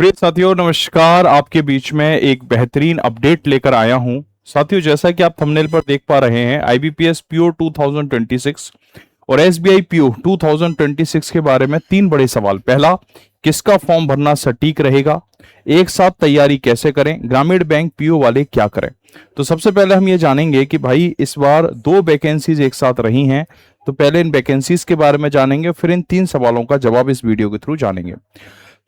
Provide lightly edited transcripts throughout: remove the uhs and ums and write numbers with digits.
प्रिय साथियों नमस्कार। आपके बीच में एक बेहतरीन अपडेट लेकर आया हूं। साथियों, जैसा कि आप थंबनेल पर देख पा रहे हैं, आईबीपीएस पीओ 2026 और एसबीआई पीओ 2026 के बारे में तीन बड़े सवाल। पहला, किसका फॉर्म भरना सटीक रहेगा? एक साथ तैयारी कैसे करें? ग्रामीण बैंक पीओ वाले क्या करें? तो सबसे पहले हम ये जानेंगे कि भाई इस बार दो वैकेंसीज एक साथ रही हैं। तो पहले इन वैकेंसीज के बारे में जानेंगे, फिर इन तीन सवालों का जवाब इस वीडियो के थ्रू जानेंगे।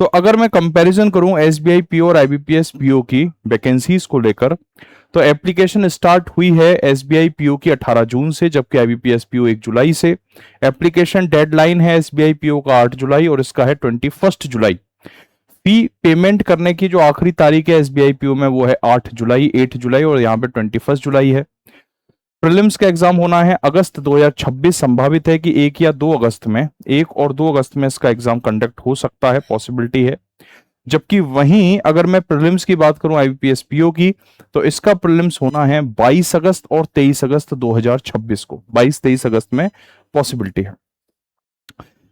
तो अगर मैं कंपैरिजन करूं एसबीआई पीओ और आईबीपीएस पीओ की वैकेंसीज को लेकर, तो एप्लीकेशन स्टार्ट हुई है एसबीआई पीओ की 18 जून से, जबकि आईबीपीएस पीओ 1 जुलाई से। एप्लीकेशन डेडलाइन है एसबीआई पीओ का 8 जुलाई और इसका है 21 जुलाई। फी पेमेंट करने की जो आखिरी तारीख है एसबीआई पीओ में वो है 8 जुलाई और यहाँ पे 21 जुलाई है। प्रीलिम्स का एग्जाम होना है अगस्त 2026। संभावित है कि 1 या 2 अगस्त में, 1 और 2 अगस्त में इसका एग्जाम कंडक्ट हो सकता है, पॉसिबिलिटी है। जबकि वहीं अगर मैं प्रीलिम्स की बात करूं आईबीपीएस पीओ की, तो इसका प्रीलिम्स होना है 22 अगस्त और 23 अगस्त 2026 को। 22-23 अगस्त में पॉसिबिलिटी है।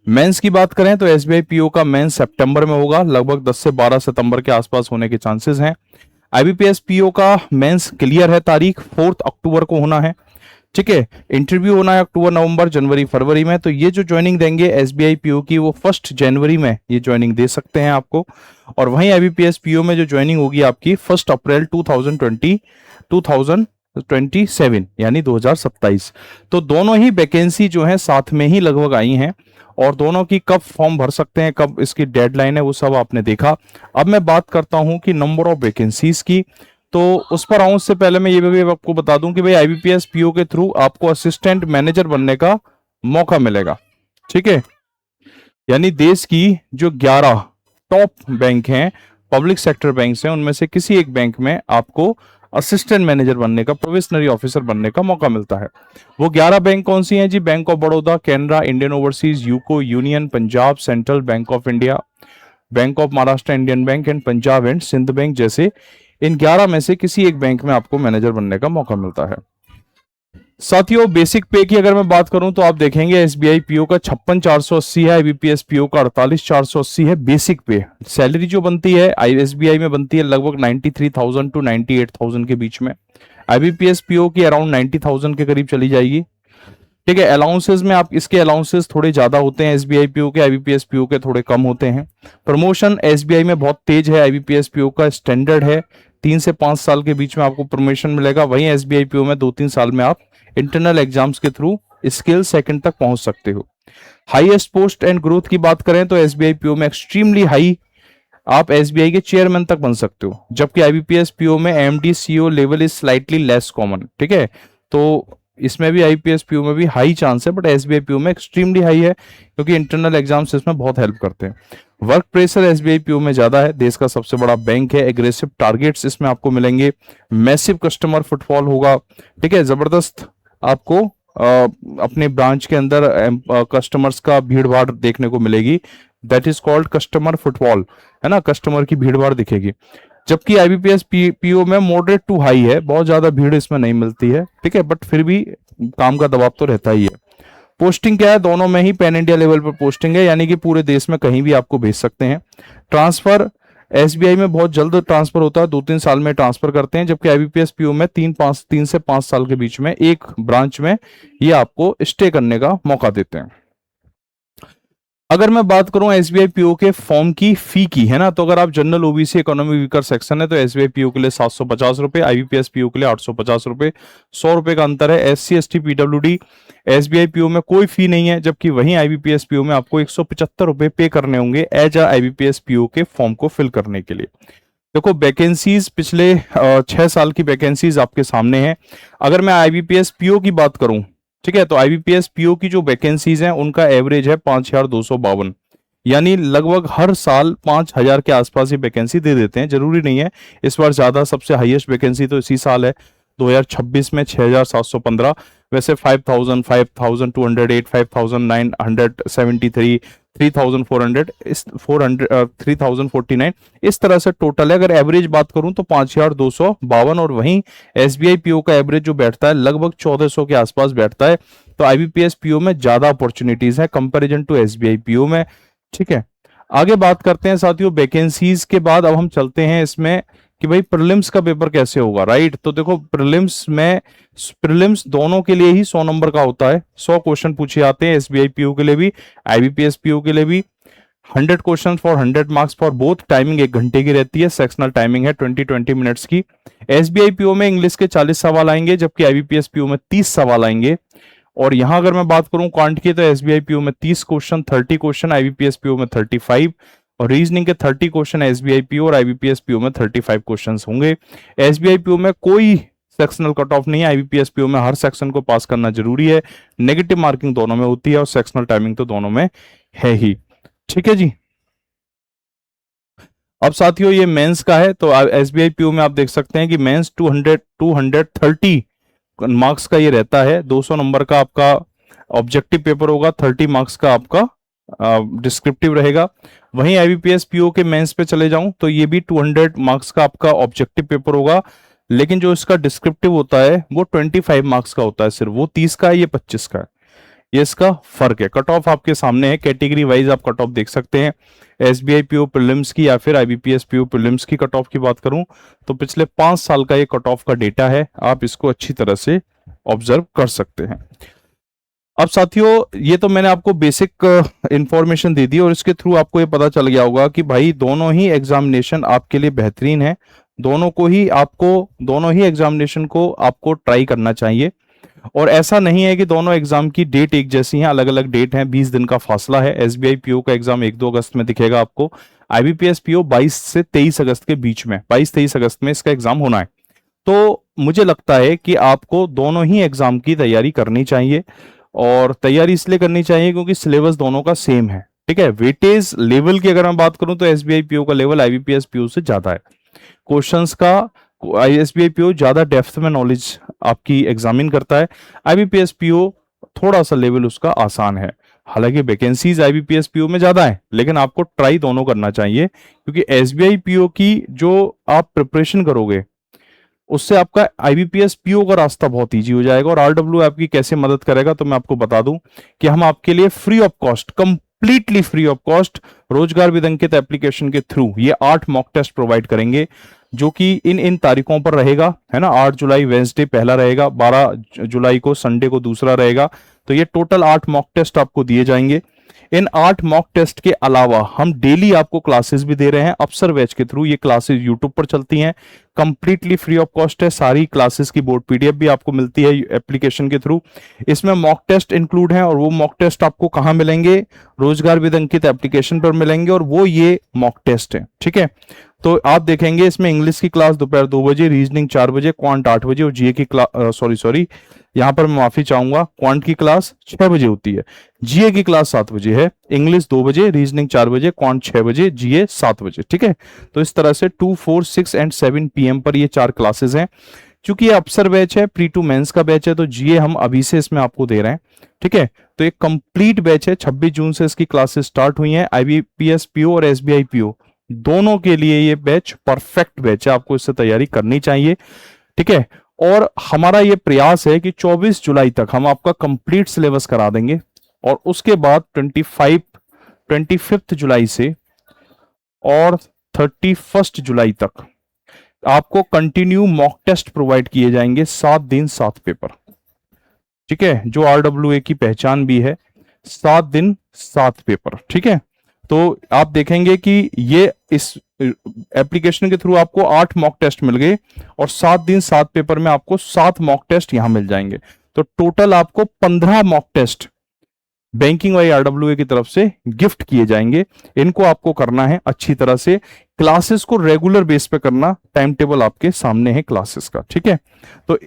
मेंस की बात करें तो एसबीआई पीओ का मेंस सितंबर में होगा, लगभग 10 से 12 सितंबर के आसपास होने के चांसेस हैं। आईबीपीएस पीओ का मेंस क्लियर है, तारीख 4 अक्टूबर को होना है। ठीक है, इंटरव्यू होना है अक्टूबर, नवंबर, जनवरी, फरवरी में। तो ये जो ज्वाइनिंग देंगे एसबीआई पीओ की, वो 1 जनवरी में ये ज्वाइनिंग दे सकते हैं आपको। और वहीं आईबीपीएस पीओ में जो ज्वाइनिंग होगी आपकी 1 अप्रैल 2027 यानी 2027। तो दोनों ही वैकेंसी जो है साथ में ही लगभग आई हैं, और दोनों की कब फॉर्म भर सकते हैं, कब इसकी डेडलाइन है, वो सब आपने देखा। अब मैं बात करता हूं कि नंबर ऑफ वैकेंसीज की। तो उस पर आऊं उससे पहले मैं ये भी आपको बता दूं कि भाई आईबीपीएस पीओ के थ्रू आपको असिस्टेंट मैनेजर बनने का मौका मिलेगा। ठीक है, यानी देश की जो 11 टॉप बैंक हैं, पब्लिक सेक्टर बैंक्स हैं, उनमें से किसी एक बैंक में आपको असिस्टेंट मैनेजर बनने का, प्रोविजनरी ऑफिसर बनने का मौका मिलता है। वो 11 बैंक कौन सी हैं जी? Bank of Baroda, Canara, Indian Overseas, UCO, Union, Punjab, Central Bank of India, Bank of Maharashtra, Indian Bank and Punjab and Sind Bank जैसे इन 11 में से किसी एक बैंक में आपको मैनेजर बनने का मौका मिलता है। साथियों, बेसिक पे की अगर मैं बात करूं तो आप देखेंगे एसबीआई पीओ का 56,480 है, आईबीपीएस पीओ का 48,480 है बेसिक पे। सैलरी जो बनती है एसबीआई में बनती है लगभग 93,000 टू 98,000 के बीच में। आईबीपीएस पीओ की अराउंड 90,000 के करीब चली जाएगी। ठीक है, अलाउंसेस में आप इसके अलाउंसेस थोड़े ज्यादा होते हैं एसबीआई पीओ के, आईबीपीएस पीओ के थोड़े कम होते हैं। प्रमोशन एसबीआई में बहुत तेज है, आईबीपीएस पीओ का स्टैंडर्ड है 3 से 5 साल के बीच में आपको प्रमोशन मिलेगा। वहीं एसबीआई पीओ में 2-3 साल में आप इंटरनल एग्जाम्स के थ्रू स्किल सेकंड तक पहुंच सकते हो। हाईएस्ट पोस्ट एंड ग्रोथ की बात करें तो एसबीआई पीओ में एक्सट्रीमली हाई, आप एसबीआई के चेयरमैन तक बन सकते हो, जबकि आईबीपीएस पीओ में MD CEO level is slightly less common. ठीक है, तो इसमें भी आईपीएस पीओ में भी हाई चांस है, बट एसबीआई पीओ में एक्सट्रीमली हाई है क्योंकि इंटरनल एग्जाम्स इसमें बहुत हेल्प करते हैं। वर्क प्रेशर एसबीआई पीओ में ज्यादा है, देश का सबसे बड़ा बैंक है, एग्रेसिव टारगेट्स इसमें आपको मिलेंगे, मैसिव कस्टमर फुटफॉल होगा। ठीक है, जबरदस्त आपको अपने ब्रांच के अंदर कस्टमर्स का भीड़ भाड़ देखने को मिलेगी, that is called customer footfall, है ना, कस्टमर की भीड़ भाड़ दिखेगी। जबकि आईबीपीएस पीओ में मॉडरेट टू हाई है, बहुत ज्यादा भीड़ इसमें नहीं मिलती है। ठीक है, बट फिर भी काम का दबाव तो रहता ही है। पोस्टिंग क्या है? दोनों में ही पैन इंडिया लेवल पर पोस्टिंग है, यानी कि पूरे देश में कहीं भी आपको भेज सकते हैं। ट्रांसफर एसबीआई में बहुत जल्द ट्रांसफर होता है, 2-3 साल में ट्रांसफर करते हैं, जबकि आईबीपीएस पीओ में 3 से 5 साल के बीच में एक ब्रांच में ये आपको स्टे करने का मौका देते हैं। अगर मैं बात करूं एसबीआई पीओ के फॉर्म की फी की, है ना, तो अगर आप general OBC economy weaker section है तो एसबीआई पीओ के लिए 750 रुपए, आईबीपीएस पीओ के लिए 850 रुपए, 100 रुपए का अंतर है। SC ST PWD SBI PO में कोई फी नहीं है, जबकि वहीं आईबीपीएस पीओ में आपको 175 रुपए पे करने होंगे एज अ आईबीपीएस पीओ के फॉर्म को फिल करने के लिए। देखो, वैकेंसीज पिछले 6 साल की वैकेंसीज आपके सामने है। अगर मैं आईबीपीएस पीओ की बात करूं, ठीक है, तो आईबीपीएस पीओ की जो वैकेंसीज हैं उनका एवरेज है 5,252, यानी लगभग हर साल 5,000 के आसपास ही वैकेंसी दे देते हैं। जरूरी नहीं है इस बार ज्यादा, सबसे हाईएस्ट वैकेंसी तो इसी साल है 2026 में 6,715। वैसे 5,000, 5,208, 5,973, 3,400, 3,049 इस तरह से टोटल है। अगर एवरेज बात करूं तो 5,252, और वहीं एसबीआई पीओ का एवरेज जो बैठता है लगभग 1,400 के आसपास बैठता है। तो आईबीपीएस पीओ में ज्यादा अपॉर्चुनिटीज है कंपैरिजन टू एसबीआई पीओ में। ठीक है, आगे बात करते हैं साथियों वैकेंसीज के बाद। अब हम चलते हैं इसमें कि भाई प्रीलिम्स का पेपर कैसे होगा, राइट। तो देखो प्रीलिम्स दोनों के लिए ही 100 नंबर का होता है। 100 क्वेश्चन पूछे जाते हैं एसबीआई पीओ के लिए भी, आईबीपीएस पीओ के लिए भी। 100 question for 100 marks for both. Timing 1 घंटे की रहती है, सेक्शनल टाइमिंग है 20 मिनट्स की। एसबीआई पीओ में इंग्लिश के 40 सवाल आएंगे, जबकि आईबीपीएस पीओ में 30 सवाल आएंगे। और यहां अगर मैं बात करूं क्वांट की, तो एसबीआई पीओ में 30 क्वेश्चन, 30 क्वेश्चन, आईबीपीएस पीओ में 35, और रीजनिंग के 30 क्वेश्चन एसबीआई पीओ और आईबीपीएस पीओ में 35 क्वेश्चन होंगे। एसबीआई पीओ में कोई सेक्शनल कट ऑफ नहीं है, आईबीपीएस पीओ में हर सेक्शन को पास करना जरूरी है। नेगेटिव मार्किंग दोनों में होती है और सेक्शनल टाइमिंग तो दोनों में है ही। ठीक है जी। अब साथियों ये मेंस का है, तो एसबीआई पीओ में आप देख सकते हैं कि मेंस 230 मार्क्स का ये रहता है। 200 नंबर का आपका ऑब्जेक्टिव पेपर होगा, 30 मार्क्स का आपका डिस्क्रिप्टिव रहेगा। वहीं आईबीपीएस पीओ के मेंस पे चले जाऊं तो ये भी 200 मार्क्स का आपका ऑब्जेक्टिव पेपर होगा, लेकिन जो इसका डिस्क्रिप्टिव होता है वो 25 मार्क्स का होता है, सिर्फ वो 30 का है, ये 25 का है। ये इसका फर्क है। कट ऑफ आपके सामने है, कैटेगरी वाइज आप कट ऑफ देख सकते हैं। एसबीआई पीओ प्रीलिम्स की या फिर आईबीपीएस पीओ प्रीलिम्स की कट ऑफ की बात करूं तो पिछले 5 साल का ये कट ऑफ का डेटा है, आप इसको अच्छी तरह से ऑब्जर्व कर सकते हैं। अब साथियों ये तो मैंने आपको बेसिक इंफॉर्मेशन दे दी और इसके थ्रू आपको ये पता चल गया होगा कि भाई दोनों ही एग्जामिनेशन आपके लिए बेहतरीन है। दोनों ही एग्जामिनेशन को आपको ट्राई करना चाहिए। और ऐसा नहीं है कि दोनों एग्जाम की डेट एक जैसी हैं, अलग अलग डेट हैं, 20 दिन का फासला है। एसबीआई पीओ का एग्जाम 1-2 अगस्त में दिखेगा आपको, आईबीपीएस पीओ 22 से 23 अगस्त के बीच में, 22-23 अगस्त में इसका एग्जाम होना है। तो मुझे लगता है कि आपको दोनों ही एग्जाम की तैयारी करनी चाहिए, और तैयारी इसलिए करनी चाहिए क्योंकि सिलेबस दोनों का सेम है। ठीक है, वेटेज लेवल की अगर मैं बात करूं तो एसबीआई पीओ का लेवल आईबीपीएस पीओ से ज्यादा है। क्वेश्चंस का एसबीआई पीओ ज्यादा डेप्थ में नॉलेज आपकी एग्जामिन करता है, आईबीपीएस पीओ थोड़ा सा लेवल उसका आसान है। हालांकि वैकेंसीज आईबीपीएस पीओ में ज्यादा है, लेकिन आपको ट्राई दोनों करना चाहिए, क्योंकि एसबीआई पीओ की जो आप प्रिपरेशन करोगे उससे आपका आईबीपीएस पीओ का रास्ता बहुत इजी हो जाएगा। और आरडब्ल्यू आपकी कैसे मदद करेगा तो मैं आपको बता दूं कि हम आपके लिए free of cost, completely free of cost, रोजगार विद अंकित एप्लीकेशन के थ्रू ये 8 मॉक टेस्ट प्रोवाइड करेंगे, जो कि इन तारीखों पर रहेगा, है ना। 8 जुलाई वेंसडे पहला रहेगा, 12 जुलाई को संडे को दूसरा रहेगा। तो ये टोटल 8 मॉक टेस्ट आपको दिए जाएंगे। इन 8 मॉक टेस्ट के अलावा हम डेली आपको क्लासेस भी दे रहे हैं अफसर बैच के थ्रू। ये क्लासेस यूट्यूब पर चलती हैं, कंप्लीटली फ्री ऑफ कॉस्ट है। सारी क्लासेस की बोर्ड पीडीएफ भी आपको मिलती है एप्लीकेशन के थ्रू। इसमें मॉक टेस्ट इंक्लूड है, और वो मॉक टेस्ट आपको कहां मिलेंगे, रोजगार विद अंकित एप्लीकेशन पर मिलेंगे, और वो ये मॉक टेस्ट है। ठीक है, तो आप देखेंगे इसमें इंग्लिश की क्लास दोपहर 2 बजे, रीजनिंग 4 बजे, क्वांट 8 बजे, और जीए की क्लास सॉरी यहां पर मैं माफी चाहूंगा, क्वांट की क्लास 6 बजे होती है, जीए की क्लास 7 बजे है, इंग्लिश 2 बजे, रीजनिंग 4 बजे, क्वांट 6 बजे, जीए 7 बजे। ठीक है, तो इस तरह से 2, 4, 6 एंड 7 PM पर ये 4 क्लासेस हैं। चूंकि ये अफसर बैच है, प्री टू मेंस का बैच है, तो जीए हम अभी से इसमें आपको दे रहे हैं। ठीक है, तो एक कंप्लीट बैच है, 26 जून से इसकी क्लासेस स्टार्ट हुई हैं। आईबीपीएस पीओ और एसबीआई पीओ दोनों के लिए ये बैच परफेक्ट बैच है, आपको इससे तैयारी करनी चाहिए। ठीक है, और हमारा ये प्रयास है कि 24 जुलाई तक हम आपका कंप्लीट सिलेबस करा देंगे, और उसके बाद 25 जुलाई से और 31 जुलाई तक आपको कंटिन्यू मॉक टेस्ट प्रोवाइड किए जाएंगे, 7 दिन 7 पेपर। ठीक है, जो आरडब्ल्यूए की पहचान भी है, 7 दिन 7 पेपर। ठीक है, तो आप देखेंगे कि ये इस एप्लीकेशन के थ्रू आपको 8 मॉक टेस्ट मिल गए, और 7 दिन 7 पेपर में आपको 7 मॉक टेस्ट यहां मिल जाएंगे। तो टोटल आपको 15 mock test banking Y RWA की तरफ से गिफ्ट किए जाएंगे। इनको आपको करना है अच्छी तरह से, क्लासेस को रेगुलर बेस पे करना, टाइम टेबल आपके सामने है क्लासेस का। ठीक है, तो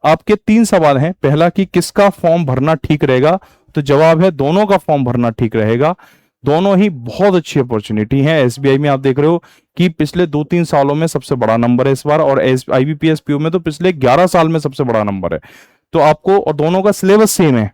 आपके 3 सवाल हैं। पहला कि किसका फॉर्म भरना ठीक रहेगा, तो जवाब है दोनों का फॉर्म भरना ठीक रहेगा। दोनों ही बहुत अच्छी अपॉर्चुनिटी है। एसबीआई में आप देख रहे हो कि पिछले 2-3 सालों में सबसे बड़ा नंबर है इस बार, और आईबीपीएस पीओ में तो पिछले 11 साल में सबसे बड़ा नंबर है। तो आपको, और दोनों का सिलेबस सेम है।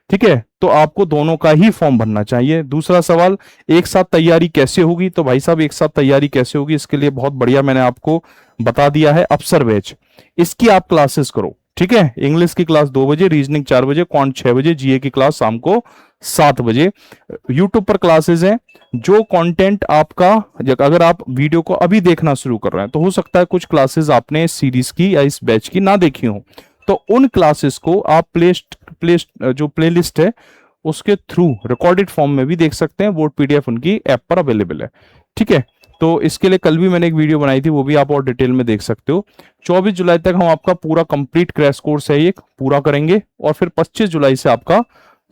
ठीक है, तो आपको दोनों का ही फॉर्म भरना चाहिए। दूसरा सवाल, एक साथ तैयारी कैसे होगी, तो भाई साहब एक साथ तैयारी कैसे होगी, इसके लिए बहुत बढ़िया मैंने आपको बता दिया है अफसर बैच। इसकी आप क्लासेस करो। ठीक है, इंग्लिश की क्लास 2 बजे, रीजनिंग 4 बजे, क्वांट 6 बजे, जीए की क्लास शाम को 7 बजे। यूट्यूब पर क्लासेस हैं। जो कंटेंट आपका, अगर आप वीडियो को अभी देखना शुरू कर रहे हैं तो हो सकता है कुछ क्लासेस आपने इस सीरीज की या इस बैच की ना देखी हो, तो उन क्लासेस को आप जो प्लेलिस्ट है उसके थ्रू रिकॉर्डेड फॉर्म में भी देख सकते हैं। बोर्ड पीडीएफ उनकी ऐप पर अवेलेबल है। ठीक है, तो इसके लिए कल भी मैंने एक वीडियो बनाई थी, वो भी आप और डिटेल में देख सकते हो। 24 जुलाई तक हम आपका पूरा कंप्लीट क्रैश कोर्स है ये पूरा करेंगे, और फिर 25 जुलाई से आपका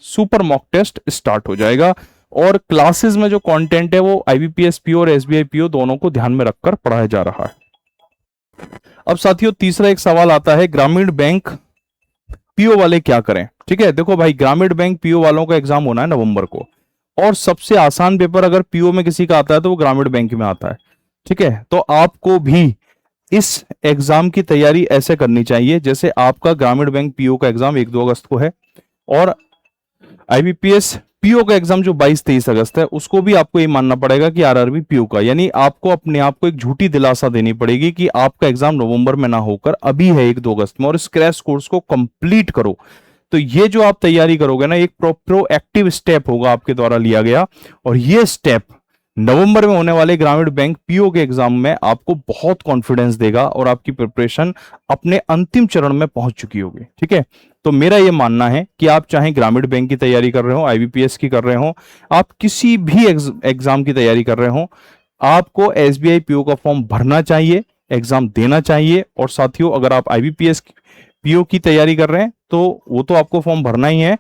सुपर मॉक टेस्ट स्टार्ट हो जाएगा। और क्लासेस में जो कंटेंट है वो आईबीपीएस पीओ और एसबीआई पीओ दोनों को ध्यान में रखकर पढ़ाया जा रहा है। अब साथियों तीसरा एक सवाल आता है, ग्रामीण बैंक पीओ वाले क्या करें। ठीक है, देखो भाई, ग्रामीण बैंक पीओ वालों का एग्जाम होना है नवंबर को, और सबसे आसान पेपर अगर पीओ में किसी का आता है तो वो ग्रामीण बैंक में आता है। ठीक है, तो आपको भी इस एग्जाम की तैयारी ऐसे करनी चाहिए जैसे आपका ग्रामीण बैंक पीओ का एग्जाम 1-2 अगस्त को है, और आईबीपीएस पीओ का एग्जाम जो 22-23 अगस्त है उसको भी आपको ये मानना पड़ेगा कि आरआरबी पीओ का, यानी आपको अपने आप को एक झूठी दिलासा देनी पड़ेगी कि आपका एग्जाम नवंबर में ना होकर अभी है 1-2 अगस्त में, और इस क्रैश कोर्स को कंप्लीट करो। तो ये जो आप तैयारी करोगे ना, एक प्रोएक्टिव स्टेप होगा आपके द्वारा लिया गया, और ये स्टेप नवंबर में होने वाले ग्रामीण बैंक पीओ के एग्जाम में आपको बहुत कॉन्फिडेंस देगा और आपकी प्रिपरेशन अपने अंतिम चरण में पहुंच चुकी होगी। ठीक है, तो मेरा यह मानना है कि आप चाहे ग्रामीण बैंक की तैयारी कर रहे हो, आईबीपीएस की कर रहे हो, आप किसी भी एग्जाम की तैयारी कर रहे हो, आपको एसबीआई पीओ का फॉर्म भरना चाहिए, एग्जाम देना चाहिए। और साथियों, अगर आप आईबीपीएस पीओ की तैयारी कर रहे हैं तो वो तो आपको फॉर्म भरना ही है,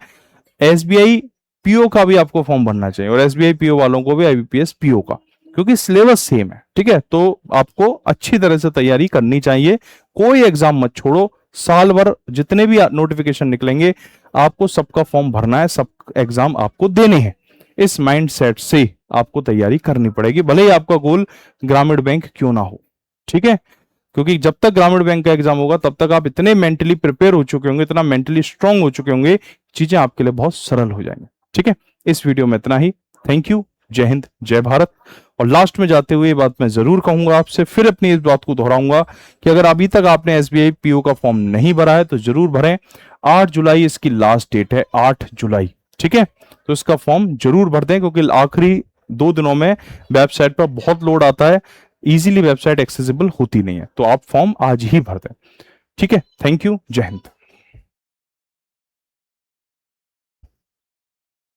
एसबीआई पीओ का भी आपको फॉर्म भरना चाहिए, और एसबीआई पीओ वालों को भी आईबीपीएस पीओ का, क्योंकि सिलेबस सेम है। ठीक है, तो आपको अच्छी तरह से तैयारी करनी चाहिए, कोई एग्जाम मत छोड़ो। साल भर जितने भी नोटिफिकेशन निकलेंगे आपको सबका फॉर्म भरना है, सब एग्जाम आपको देने हैं। इस माइंड सेट से आपको तैयारी करनी पड़ेगी, भले ही आपका गोल ग्रामीण बैंक क्यों ना हो। ठीक है, क्योंकि जब तक ग्रामीण बैंक का एग्जाम होगा तब तक आप इतने मेंटली प्रिपेयर हो चुके होंगे, इतना मेंटली स्ट्रांग हो चुके होंगे, चीजें आपके लिए बहुत सरल हो जाएंगी। ठीक है, इस वीडियो में इतना ही। थैंक यू, जय हिंद, जय भारत। और लास्ट में जाते हुए ये बात मैं जरूर कहूंगा आपसे, फिर अपनी इस बात को दोहराऊंगा कि अगर अभी तक आपने एसबीआई पीओ का फॉर्म नहीं भरा है तो जरूर भरें। 8 जुलाई इसकी लास्ट डेट है, 8 जुलाई। ठीक है, तो इसका फॉर्म जरूर भर दें, क्योंकि आखिरी 2 दिनों में वेबसाइट पर बहुत लोड आता है, इजीली वेबसाइट एक्सेसिबल होती नहीं है, तो आप फॉर्म आज ही भर दें। ठीक है, थैंक यू, जय हिंद।